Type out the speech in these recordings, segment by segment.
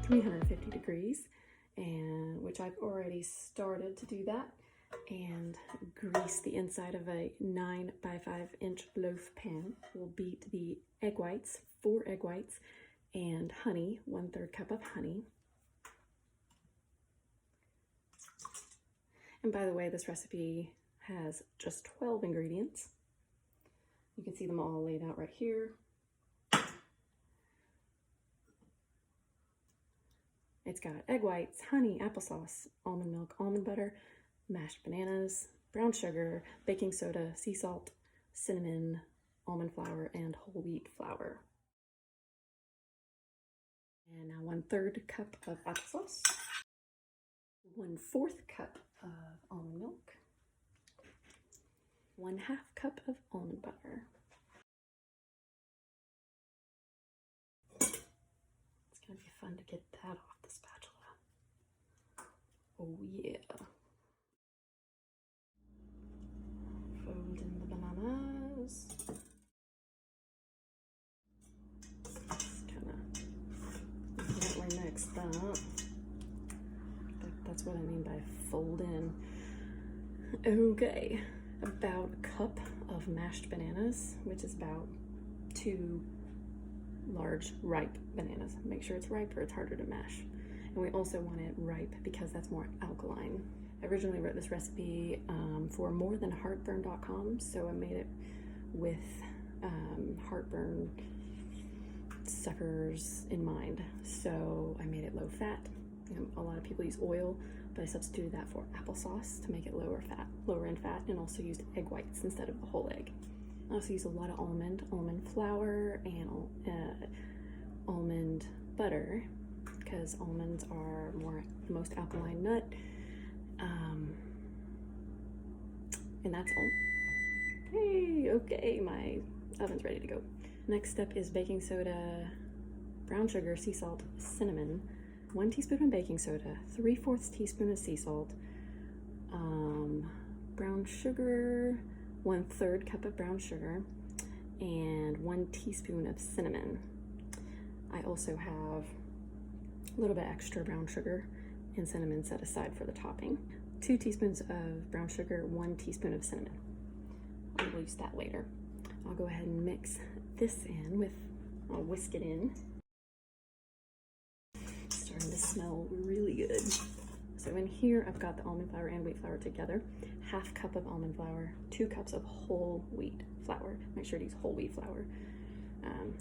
350 degrees, and which I've already started to do that, and grease the inside of a 9 by 5 inch loaf pan. We'll beat the egg whites, 4 egg whites, and honey, 1/3 cup of honey. And by the way, this recipe has just 12 ingredients. You can see them all laid out right here. It's got egg whites, honey, applesauce, almond milk, almond butter, mashed bananas, brown sugar, baking soda, sea salt, cinnamon, almond flour, and whole wheat flour. And now 1/3 cup of applesauce, 1/4 cup of almond milk, 1/2 cup of almond butter. It's gonna be fun to get that off the spatula. Oh yeah. Fold in the bananas. Just kind of gently mix that. That's what I mean by fold in. Okay, about a cup of mashed bananas, which is about 2 large ripe bananas. Make sure it's ripe or it's harder to mash. And we also want it ripe because that's more alkaline. I originally wrote this recipe for morethanheartburn.com, so I made it with heartburn suckers in mind. So I made it low fat. A lot of people use oil, but I substituted that for applesauce to make it lower in fat, and also used egg whites instead of the whole egg. I also use a lot of almond flour, and almond butter, because almonds are the most alkaline nut. And that's all. Hey, okay, my oven's ready to go. Next step is baking soda, brown sugar, sea salt, cinnamon, 1 teaspoon of baking soda, 3/4 teaspoon of sea salt, brown sugar, 1/3 cup of brown sugar, and 1 teaspoon of cinnamon. I also have a little bit extra brown sugar and cinnamon set aside for the topping. 2 teaspoons of brown sugar, 1 teaspoon of cinnamon. I'll use that later. I'll go ahead and mix this in I'll whisk it in. Starting to smell really good. So in here, I've got the almond flour and wheat flour together. 1/2 cup of almond flour, 2 cups of whole wheat flour. Make sure to use whole wheat flour,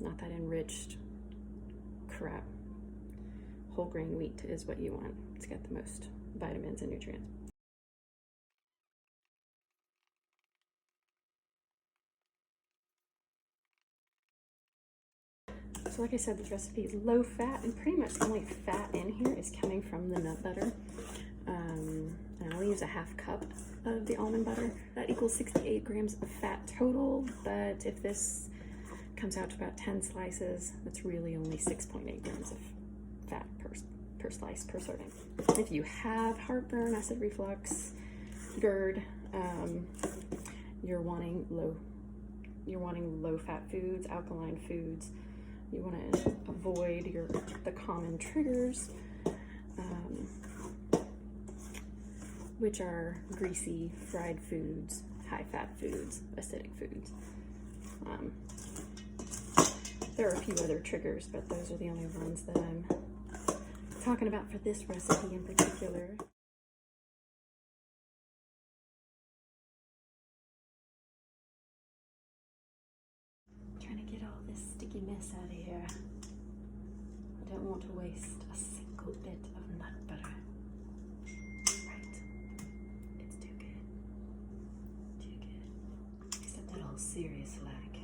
not that enriched crap. Whole grain wheat is what you want. It's got the most vitamins and nutrients. So like I said, this recipe is low fat, and pretty much the only fat in here is coming from the nut butter. And I'll use a 1/2 cup of the almond butter. That equals 68 grams of fat total, but if this comes out to about 10 slices, that's really only 6.8 grams of fat per slice, per serving. If you have heartburn, acid reflux, GERD, you're wanting low fat foods, alkaline foods. You want to avoid the common triggers, which are greasy, fried foods, high fat foods, acidic foods. There are a few other triggers, but those are the only ones that I'm talking about for this recipe in particular. Trying to get all this sticky mess out of here. I don't want to waste a single bit of nut butter. Right. It's too good. Too good. Except that all serious like.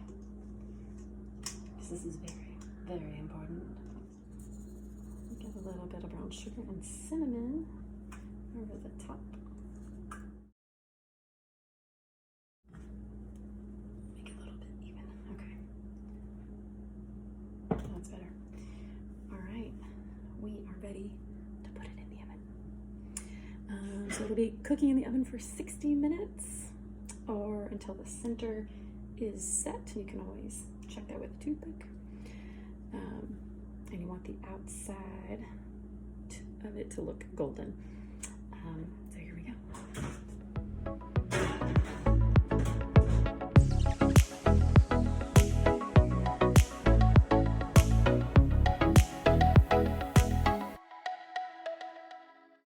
This is very, very important. Give a little bit of brown sugar and cinnamon over the top. Make it a little bit even. Okay. That's better. All right. We are ready to put it in the oven. So it'll be cooking in the oven for 60 minutes or until the center is set. You can always check that with a toothpick. And you want the outside of it to look golden. So here we go.